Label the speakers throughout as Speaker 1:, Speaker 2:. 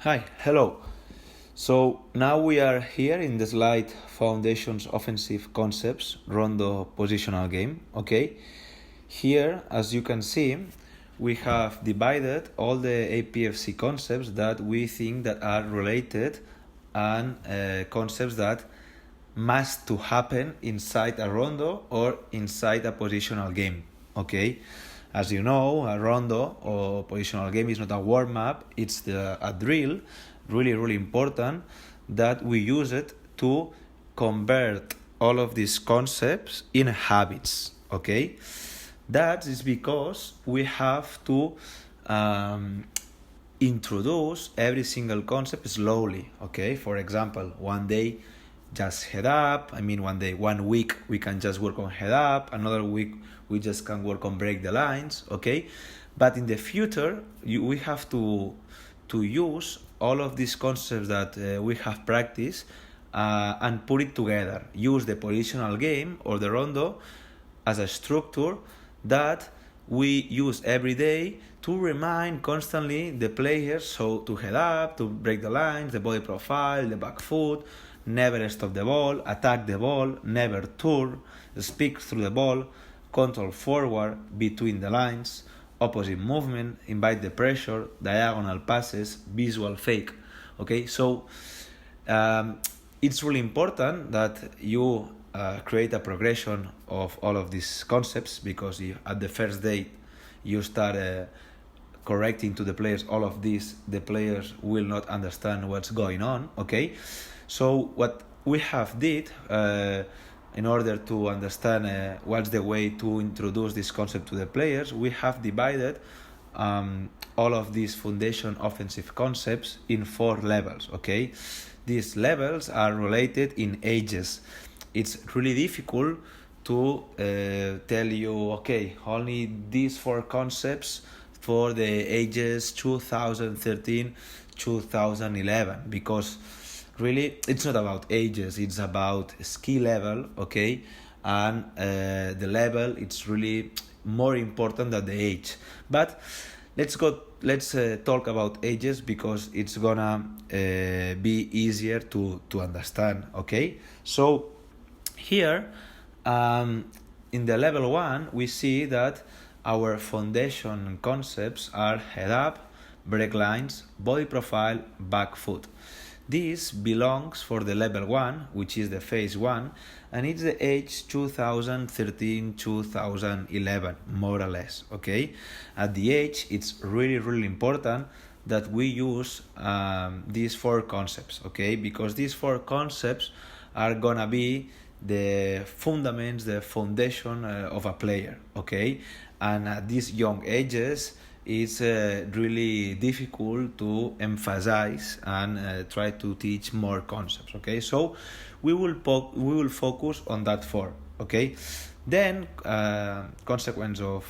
Speaker 1: Hi, hello. So now we are here in the slide Foundations Offensive Concepts Rondo Positional Game. Okay, here as you can see, we have divided all the APFC concepts that we think that are related and concepts that must to happen inside a rondo or inside a positional game. Okay, as you know, a rondo or positional game is not a warm-up, it's a drill, really important, that we use it to convert all of these concepts in habits. Okay, that is because we have to introduce every single concept slowly. Okay, for example, one day just head up. One week we can just work on head up, another week we just can work on break the lines. Okay, but in the future we have to use all of these concepts that we have practiced and put it together. Use the positional game or the rondo as a structure that we use every day to remind constantly the players so to head up, to break the lines, the body profile, the back foot, never stop the ball, attack the ball, never turn, speak through the ball, control forward, between the lines, opposite movement, invite the pressure, diagonal passes, visual fake. Okay, so it's really important that you create a progression of all of these concepts, because if at the first day you start correcting to the players all of these, the players will not understand what's going on. Okay, so what we have did in order to understand what's the way to introduce this concept to the players, we have divided all of these foundation offensive concepts in 4 levels. Okay, these levels are related in ages. It's really difficult to tell you, okay, only these 4 concepts for the ages 2013 2011, because really it's not about ages, it's about skill level. Okay, and the level, it's really more important than the age. But let's talk about ages, because it's gonna be easier to understand. Okay, so here in the level 1 we see that our foundation concepts are head up, break lines, body profile, back foot. This belongs for the level 1, which is the phase 1, and it's the age 2013-2011, more or less. Okay, at the age, it's really important that we use these 4 concepts. Okay, because these 4 concepts are gonna be the fundaments, the foundation of a player. Okay, and at these young ages it's really difficult to emphasize and try to teach more concepts. Okay, so we will focus on that 4. Okay, then consequence of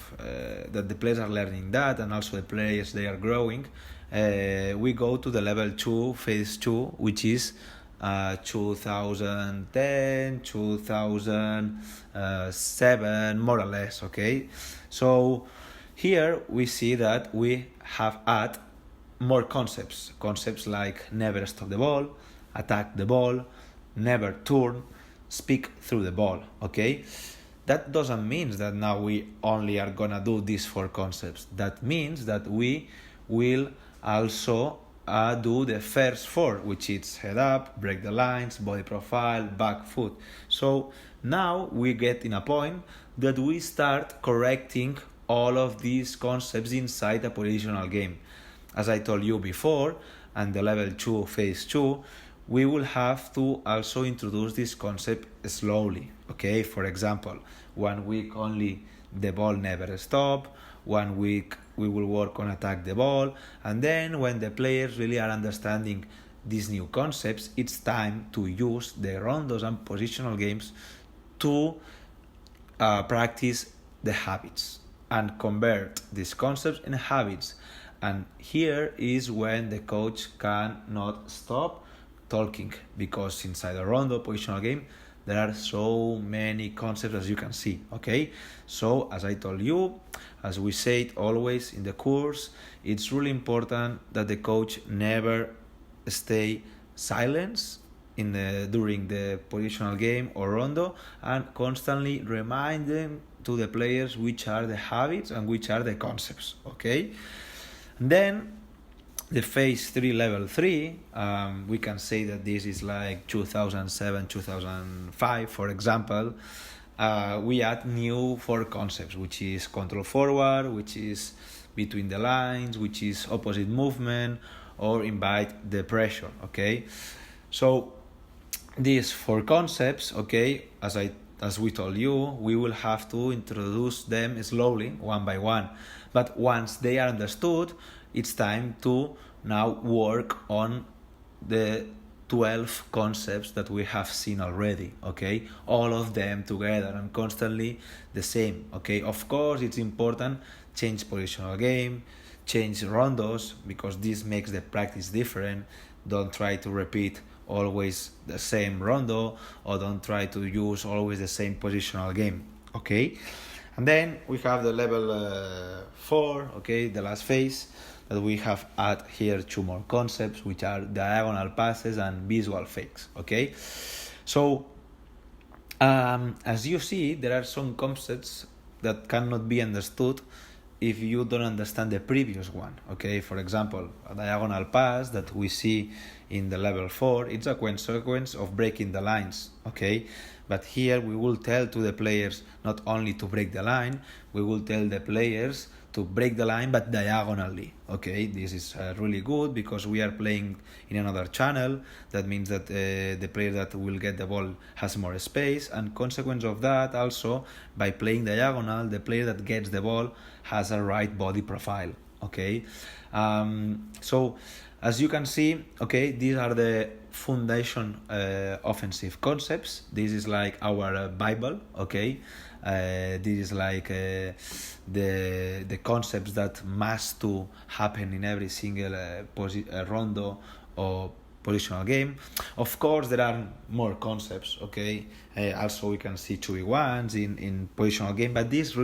Speaker 1: that the players are learning that, and also the players, they are growing, we go to the level 2, phase 2, which is 2010 2007, more or less. Okay, so here we see that we have add more concepts like never stop the ball, attack the ball, never turn, speak through the ball. Okay, that doesn't mean that now we only are gonna do these 4 concepts. That means that we will also do the first 4, which is head up, break the lines, body profile, back foot. So now we get in a point that we start correcting all of these concepts inside a positional game. As I told you before, and the level 2, phase 2, we will have to also introduce this concept slowly. Okay, for example, 1 week only the ball never stop, 1 week we will work on attack the ball, and then when the players really are understanding these new concepts, it's time to use the rondos and positional games to practice the habits and convert these concepts in habits. And here is when the coach cannot stop talking, because inside a rondo positional game there are so many concepts as you can see, okay? So as I told you, as we said always in the course, it's really important that the coach never stay silent during the positional game or rondo, and constantly remind them to the players which are the habits and which are the concepts, okay? And then the phase 3, level 3, we can say that this is like 2007, 2005, for example. We add new 4 concepts, which is control forward, which is between the lines, which is opposite movement, or invite the pressure, okay? So these 4 concepts, okay, as we told you, we will have to introduce them slowly, one by one. But once they are understood, it's time to now work on the 12 concepts that we have seen already, okay? All of them together and constantly the same, okay? Of course, it's important, change positional game, change rondos, because this makes the practice different. Don't try to repeat always the same rondo, or don't try to use always the same positional game, okay? And then we have the level 4, okay, the last phase, that we have add here 2 more concepts, which are diagonal passes and visual fakes, okay? So as you see, there are some concepts that cannot be understood if you don't understand the previous one, okay? For example, a diagonal pass that we see in the level 4, it's a consequence of breaking the lines, okay? But here we will tell to the players not only to break the line, we will tell the players to break the line but diagonally, okay? This is really good because we are playing in another channel. That means that the player that will get the ball has more space, and consequence of that also, by playing diagonal, the player that gets the ball has a right body profile, okay? So as you can see, okay, these are the foundation offensive concepts. This is like our Bible, okay? This is like the concepts that must to happen in every single rondo or positional game. Of course, there are more concepts, okay? Also, we can see 2v1s in positional game, but these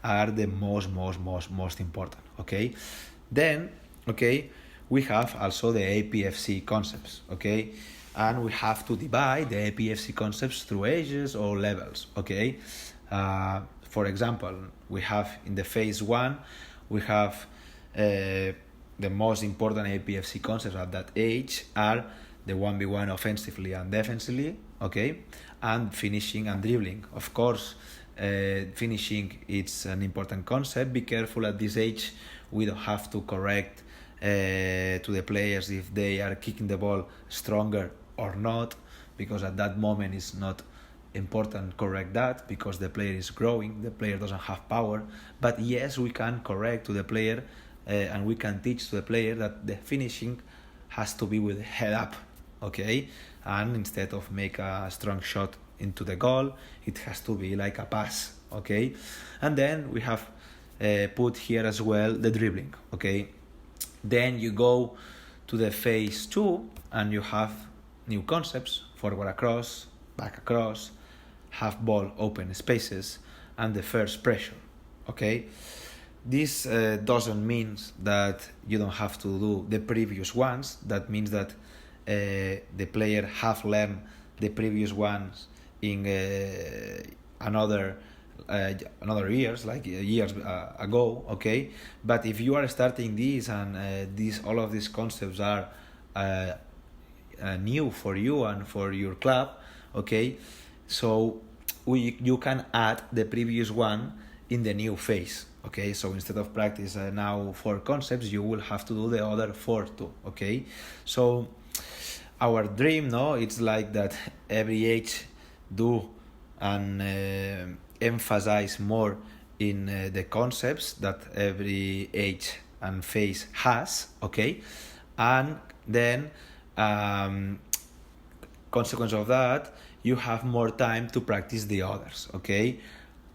Speaker 1: are the most important, okay? Then, okay, we have also the Apfc concepts, okay? And we have to divide the Apfc concepts through ages or levels, okay? For example, we have in the phase 1, we have the most important Apfc concepts at that age are the 1v1 offensively and defensively, okay? And finishing and dribbling. Of course, finishing, it's an important concept. Be careful at this age, we don't have to correct to the players if they are kicking the ball stronger or not, because at that moment it's not important correct that, because the player is growing, the player doesn't have power. But yes, we can correct to the player and we can teach to the player that the finishing has to be with head up, okay? And instead of make a strong shot into the goal, it has to be like a pass, okay? And then we have put here as well the dribbling, okay? Then you go to the phase 2 and you have new concepts: forward across, back across, half ball open spaces, and the first pressure, okay? This doesn't mean that you don't have to do the previous ones. That means that the player have learned the previous ones in another years, like years ago, okay? But if you are starting this and all of these concepts are new for you and for your club, okay? So you can add the previous one in the new phase, okay? So instead of practice now 4 concepts, you will have to do the other 4 too, okay? So our dream, no, it's like that every age do and emphasize more in the concepts that every age and phase has, okay? And then consequence of that, you have more time to practice the others, okay?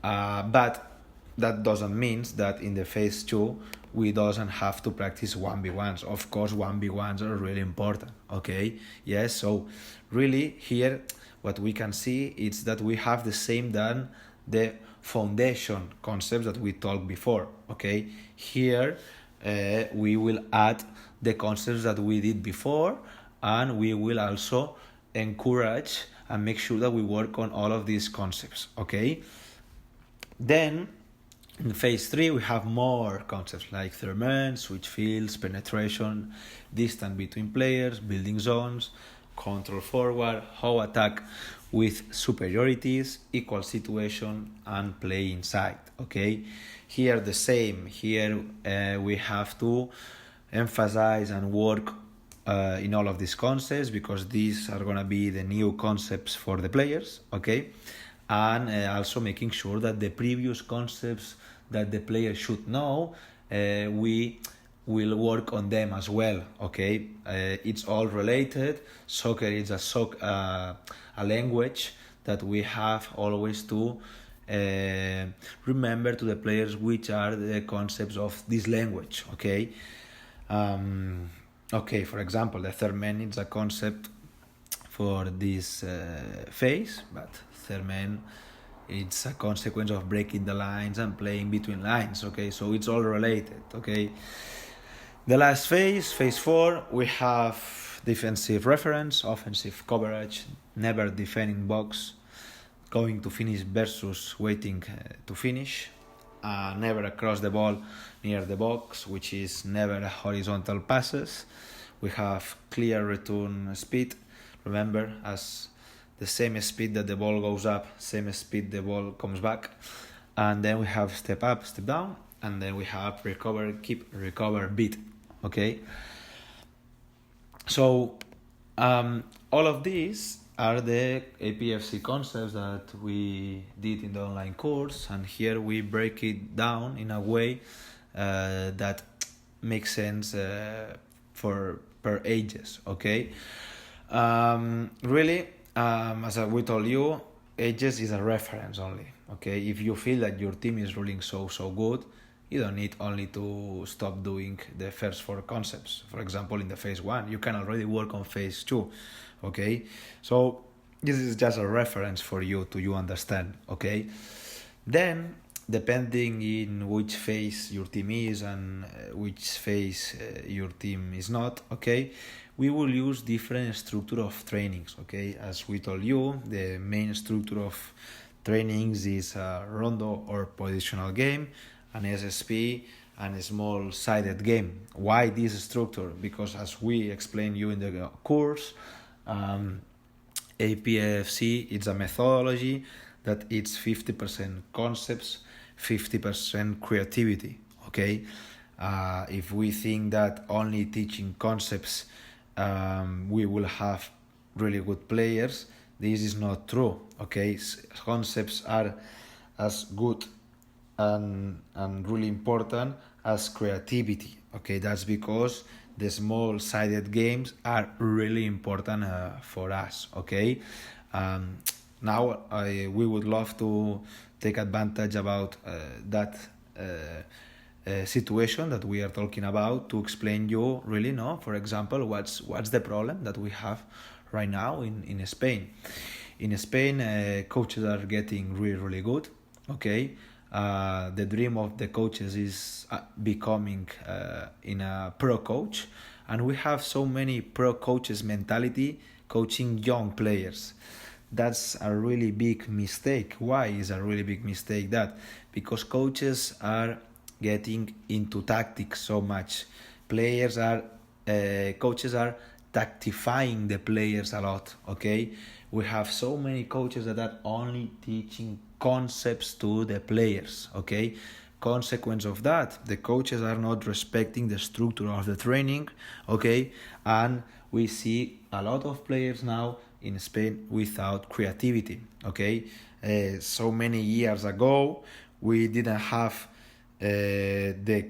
Speaker 1: But that doesn't mean that in the phase 2 we doesn't have to practice 1v1s. Of course, 1v1s are really important, okay? Yes, so really here what we can see is that we have the same than the foundation concepts that we talked before. Okay, here we will add the concepts that we did before, and we will also encourage and make sure that we work on all of these concepts. Okay, then in phase 3 we have more concepts like thermen, switch fields, penetration, distance between players, building zones, control forward, how attack with superiorities, equal situation, and play inside. Okay, here the same. Here we have to emphasize and work in all of these concepts, because these are going to be the new concepts for the players. Okay, and also making sure that the previous concepts that the player should know, we will work on them as well. Okay, it's all related. Soccer is a language that we have always to remember to the players which are the concepts of this language. Okay, okay. For example, the thermen is a concept for this phase, but thermen, it's a consequence of breaking the lines and playing between lines. Okay, so it's all related. Okay, the last phase, phase 4, we have defensive reference, offensive coverage, never defending box, going to finish versus waiting to finish, never across the ball near the box, which is never horizontal passes. We have clear return speed. Remember, as the same speed that the ball goes up, same speed the ball comes back. And then we have step up, step down, and then we have recover, keep, recover, beat. Okay, so all of these are the APFC concepts that we did in the online course, and here we break it down in a way that makes sense for per ages. Okay, really, as we told you, ages is a reference only. Okay, if you feel that your team is ruling so good, you don't need only to stop doing the first 4 concepts. For example, in the phase 1, you can already work on phase 2. Okay, so this is just a reference for you to you understand. Okay, then depending in which phase your team is and which phase your team is not, okay, we will use different structure of trainings. Okay, as we told you, the main structure of trainings is a rondo or positional game, an SSP, and a small-sided game. Why this structure? Because as we explained you in the course, APFC is a methodology that it's 50% concepts, 50% creativity. Okay, if we think that only teaching concepts we will have really good players, this is not true. Okay, concepts are as good and really important as creativity. Okay, that's because the small-sided games are really important for us. Okay, now we would love to take advantage about that situation that we are talking about to explain you really, no, for example, what's the problem that we have right now in Spain. In Spain, coaches are getting really good. Okay, the dream of the coaches is becoming in a pro coach, and we have so many pro coaches mentality coaching young players. That's a really big mistake. Why is a really big mistake that? Because coaches are getting into tactics so much. Coaches are tactifying the players a lot. Okay, we have so many coaches that are only teaching concepts to the players. Okay, consequence of that, the coaches are not respecting the structure of the training. Okay, and we see a lot of players now in Spain without creativity. Okay, so many years ago we didn't have the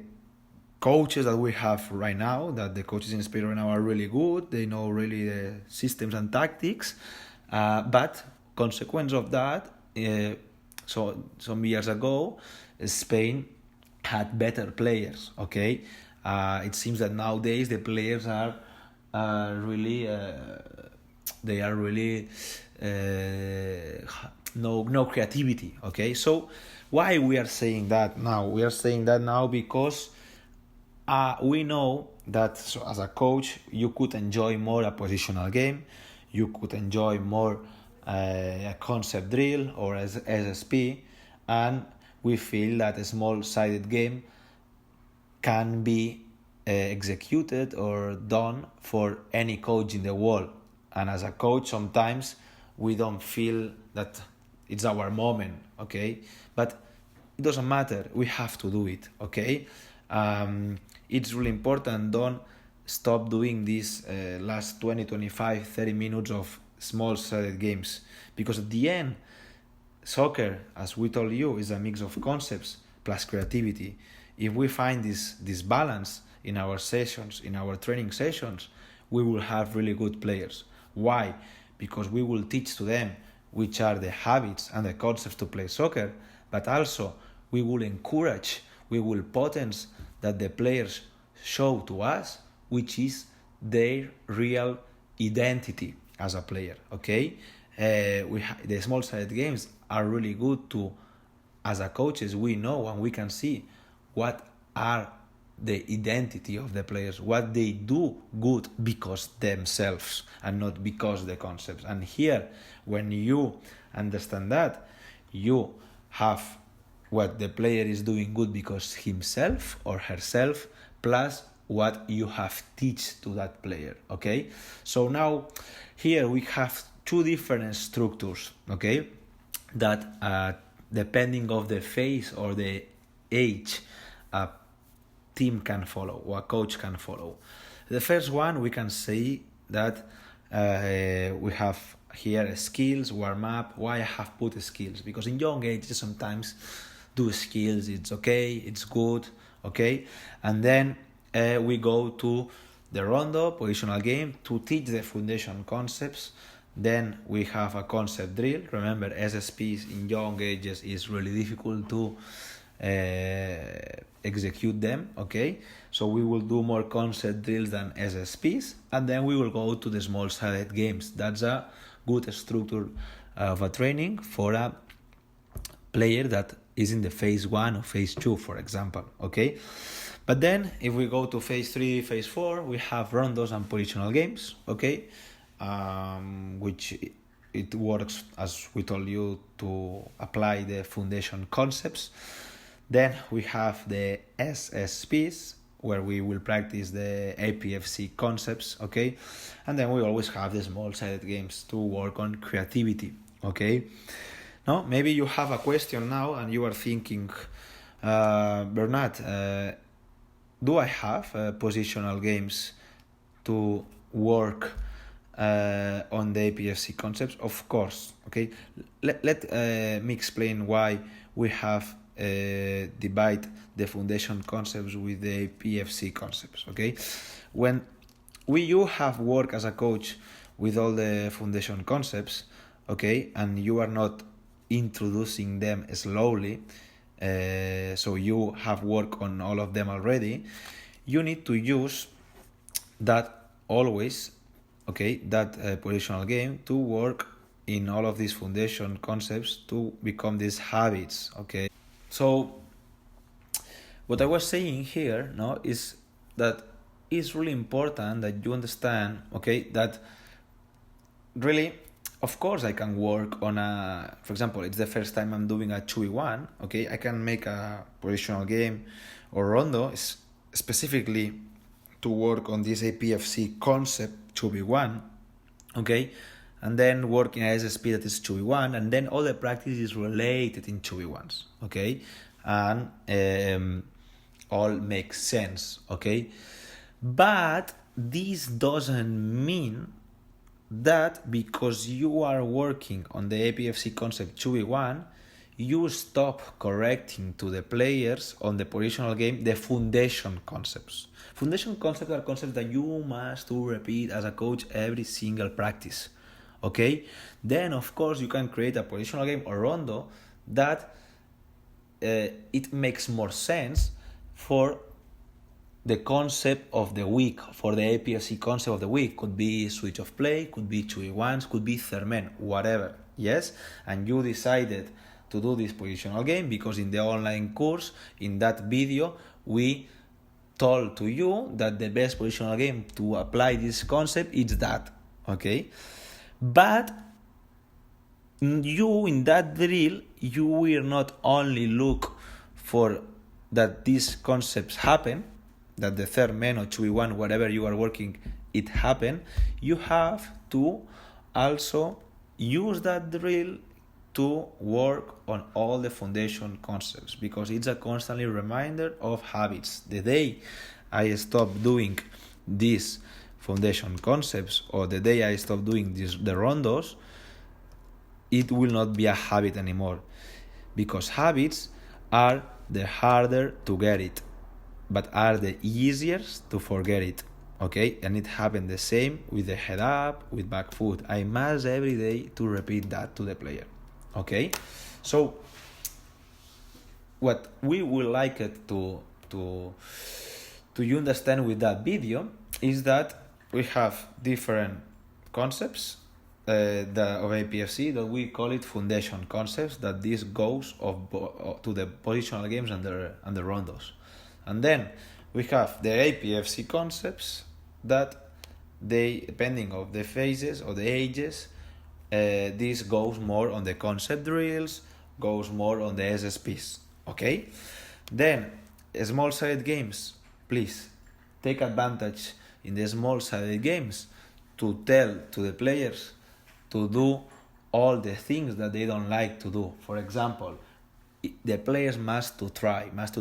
Speaker 1: coaches that we have right now. That the coaches in Spain right now are really good. They know really the systems and tactics, but consequence of that, so some years ago, Spain had better players. Okay, it seems that nowadays the players are really no creativity. Okay, so why we are saying that now? We are saying that now because we know that, so as a coach, you could enjoy more a positional game, you could enjoy more a concept drill or as SSP, and we feel that a small-sided game can be executed or done for any coach in the world. And as a coach, sometimes we don't feel that it's our moment, okay? But it doesn't matter, we have to do it, okay? It's really important, don't stop doing these last 20, 25, 30 minutes of small-sided games, because at the end, soccer, as we told you, is a mix of concepts plus creativity. If we find this balance in our sessions, in our training sessions, we will have really good players. Why? Because we will teach to them which are the habits and the concepts to play soccer, but also we will encourage, we will potence that the players show to us which is their real identity as a player, okay? The small-sided games are really good to, as a coaches, we know and we can see what are the identity of the players, what they do good because themselves and not because the concepts. And here, when you understand that, you have what the player is doing good because himself or herself, plus what you have teach to that player, okay? So now here we have two different structures, okay, that depending of the phase or the age a team can follow or a coach can follow. The first one, we can say that we have here skills, warm up. Why I have put skills? Because in young ages sometimes do skills, it's okay, it's good, okay? And then we go to the rondo, positional game, to teach the foundation concepts. Then we have a concept drill. Remember, SSPs in young ages is really difficult to execute them, okay? So we will do more concept drills than SSPs, and then we will go to the small-sided games. That's a good structure of a training for a player that is in the phase 1 or phase 2, for example, okay? But then if we go to phase 3, phase 4, we have rondos and positional games, okay? Which it works, as we told you, to apply the foundation concepts. Then we have the SSPs, where we will practice the Apfc concepts, okay? And then we always have the small-sided games to work on creativity, okay? Now, maybe you have a question now and you are thinking, Bernat, do I have positional games to work on the Apfc concepts? Of course, okay? Let me explain why we have divide the foundation concepts with the PFC concepts, okay? When you have work as a coach with all the foundation concepts, okay, and you are not introducing them slowly, so you have work on all of them already, you need to use that always, okay, that positional game to work in all of these foundation concepts to become these habits, okay? So what I was saying here, no, is that it's really important that you understand, okay, that really, of course, I can work on a, for example, it's the first time I'm doing a 2v1, okay, I can make a positional game or rondo specifically to work on this APFC concept 2v1, okay, and then work in a SSP that is 2v1, and then all the practice is related in 2v1s, okay, and all makes sense, okay, but this doesn't mean that because you are working on the APFC concept 2v1, you stop correcting to the players on the positional game the foundation concepts. Foundation concepts are concepts that you must do repeat as a coach every single practice, okay? Then, of course, you can create a positional game or rondo that it makes more sense for the concept of the week. For the Apfc concept of the week could be switch of play, could be 2v1s, could be third man, whatever. Yes, and you decided to do this positional game because in the online course, in that video, we told to you that the best positional game to apply this concept is that. Okay, but you in that drill, you will not only look for that these concepts happen, that the third man or 2v1, whatever you are working, it happen. You have to also use that drill to work on all the foundation concepts, because it's a constantly reminder of habits. The day I stop doing these foundation concepts, or the day I stop doing the rondos, it will not be a habit anymore, because habits are the harder to get it, but are the easiest to forget it. Okay, and it happened the same with the head up, with back foot. I must every day to repeat that to the player. Okay, so what we would like it to you understand with that video is that we have different concepts of Apfc that we call it foundation concepts, that this goes to the positional games and the rondos. And then we have the Apfc concepts that they, depending of the phases or the ages, this goes more on the concept drills, goes more on the SSPs. Okay? Then, small-sided games, please take advantage in the small-sided games to tell to the players to do all the things that they don't like to do. For example, the players must to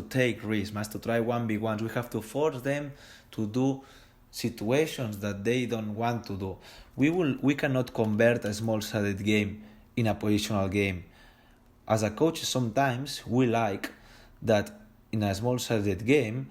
Speaker 1: take risks, must to try 1v1s. We have to force them to do situations that they don't want to do. We cannot convert a small-sided game in a positional game. As a coach, sometimes we like that in a small-sided game,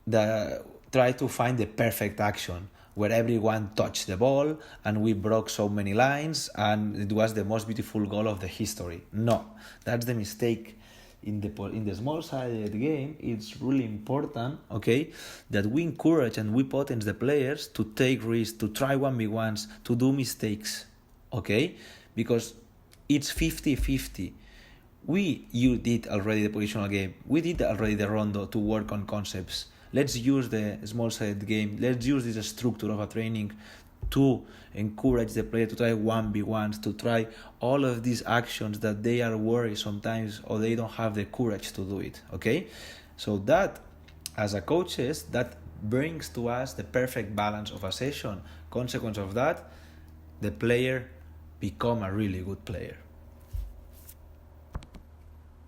Speaker 1: try to find the perfect action where everyone touched the ball and we broke so many lines and it was the most beautiful goal of the history. No, that's the mistake. In the small-sided game, it's really important, okay, that we encourage and we potence the players to take risks, to try 1v1s, to do mistakes, okay, because it's 50-50. You did already the positional game. We did already the rondo to work on concepts. Let's use the small-sided game. Let's use this structure of a training to encourage the player to try 1v1s, to try all of these actions that they are worried sometimes or they don't have the courage to do it, okay? So that, as a coaches, that brings to us the perfect balance of a session. Consequence of that, the player become a really good player.